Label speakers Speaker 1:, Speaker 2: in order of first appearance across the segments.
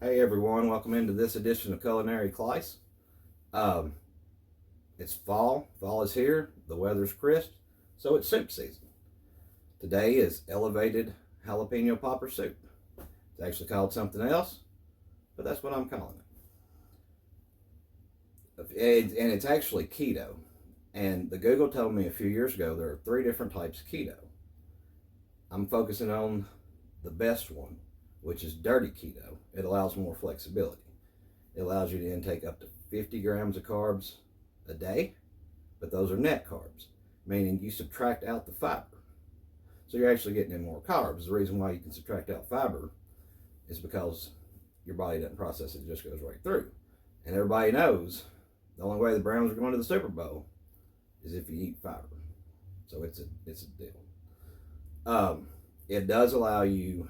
Speaker 1: Hey everyone, welcome into this edition of Culinary Clice. Um, it's fall. Fall is here. The weather's crisp, so it's soup season. Today is elevated jalapeno popper soup. It's actually called something else, but that's what I'm calling it. And it's actually keto. And the Google told me a few years ago there are 3 different types of keto. I'm focusing on the best one, which is dirty keto. It allows more flexibility. It allows you to intake up to 50 grams of carbs a day, but those are net carbs, meaning you subtract out the fiber. So you're actually getting in more carbs. The reason why you can subtract out fiber is because your body doesn't process it, it just goes right through. And everybody knows the only way the Browns are going to the Super Bowl is if you eat fiber. So it's a deal. It does allow you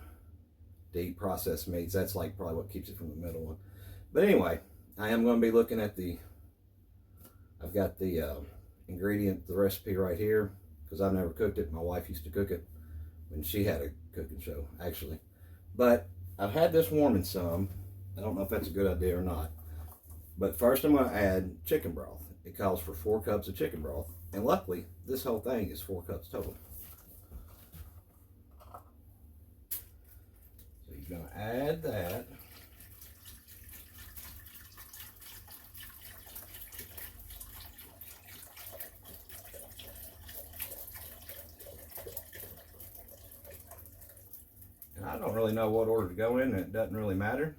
Speaker 1: to eat processed meats. That's like probably what keeps it from the middle one. But anyway, I am going to be looking at I've got the the recipe right here, because I've never cooked it. My wife used to cook it when she had a cooking show, actually. But I've had this warming some. I don't know if that's a good idea or not. But first I'm going to add chicken broth. It calls for 4 cups of chicken broth. And luckily, this whole thing is 4 cups total. So you're going to add that. And I don't really know what order to go in, and it doesn't really matter.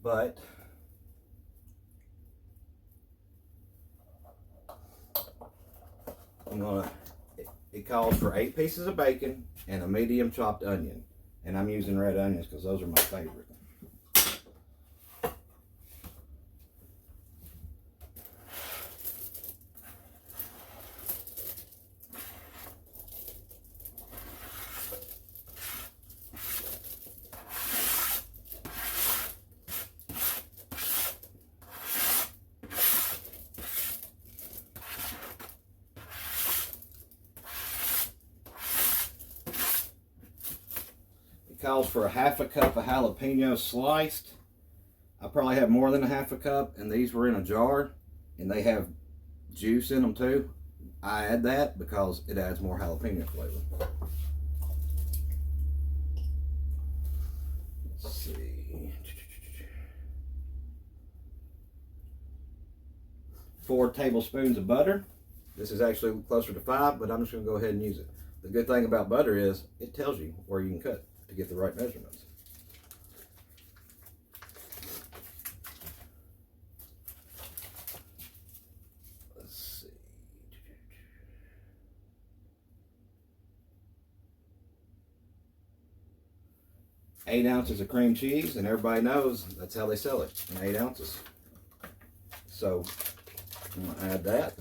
Speaker 1: But it calls for 8 pieces of bacon and a medium chopped onion. And I'm using red onions because those are my favorite. 1 calls for a 1/2 cup of jalapeno sliced. I probably have more than a 1/2 cup, and these were in a jar, and they have juice in them too. I add that because it adds more jalapeno flavor. Let's see. 4 tablespoons of butter. This is actually closer to 5, but I'm just going to go ahead and use it. The good thing about butter is it tells you where you can cut to get the right measurements. Let's see. 8 ounces of cream cheese, and everybody knows that's how they sell it, in 8 ounces. So I'm going to add that.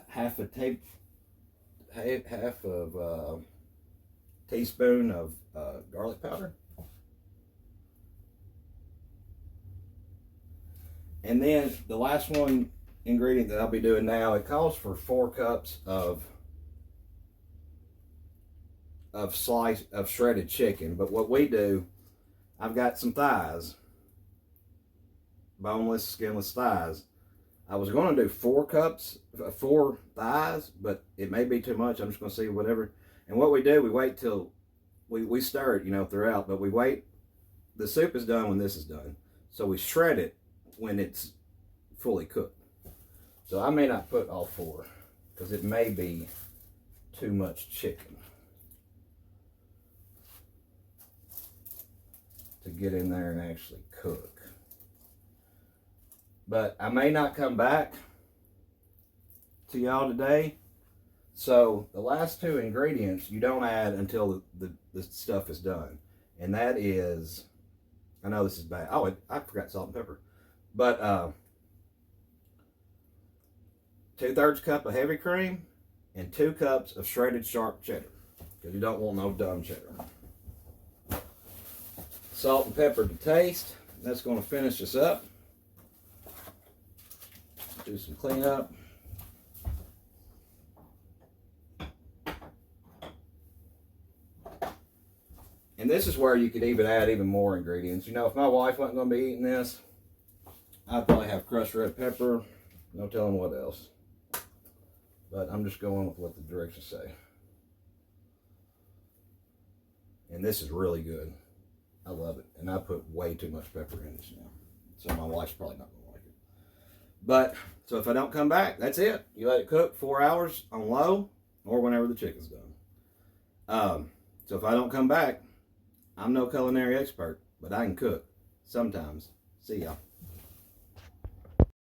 Speaker 1: Half a teaspoon of garlic powder. And then the last one ingredient that I'll be doing now, it calls for 4 cups of shredded chicken. But what we do, I've got some thighs, boneless, skinless thighs. I was going to do 4 thighs, but it may be too much. I'm just going to see whatever. And what we do, we wait till we stir it, throughout. But we wait. The soup is done when this is done. So we shred it when it's fully cooked. So I may not put all 4 because it may be too much chicken to get in there and actually cook. But I may not come back to y'all today. So the last 2 ingredients you don't add until the stuff is done. And that is, I know this is bad. Oh, I forgot salt and pepper. But 2/3 cup of heavy cream and 2 cups of shredded sharp cheddar, because you don't want no dumb cheddar. Salt and pepper to taste. That's going to finish us up. Do some cleanup. And this is where you could even add even more ingredients. You know, if my wife wasn't going to be eating this, I'd probably have crushed red pepper. No telling what else. But I'm just going with what the directions say. And this is really good. I love it. And I put way too much pepper in this now. So my wife's probably not going to like it. But, so if I don't come back, that's it. You let it cook 4 hours on low or whenever the chicken's done. So if I don't come back, I'm no culinary expert, but I can cook sometimes. See y'all.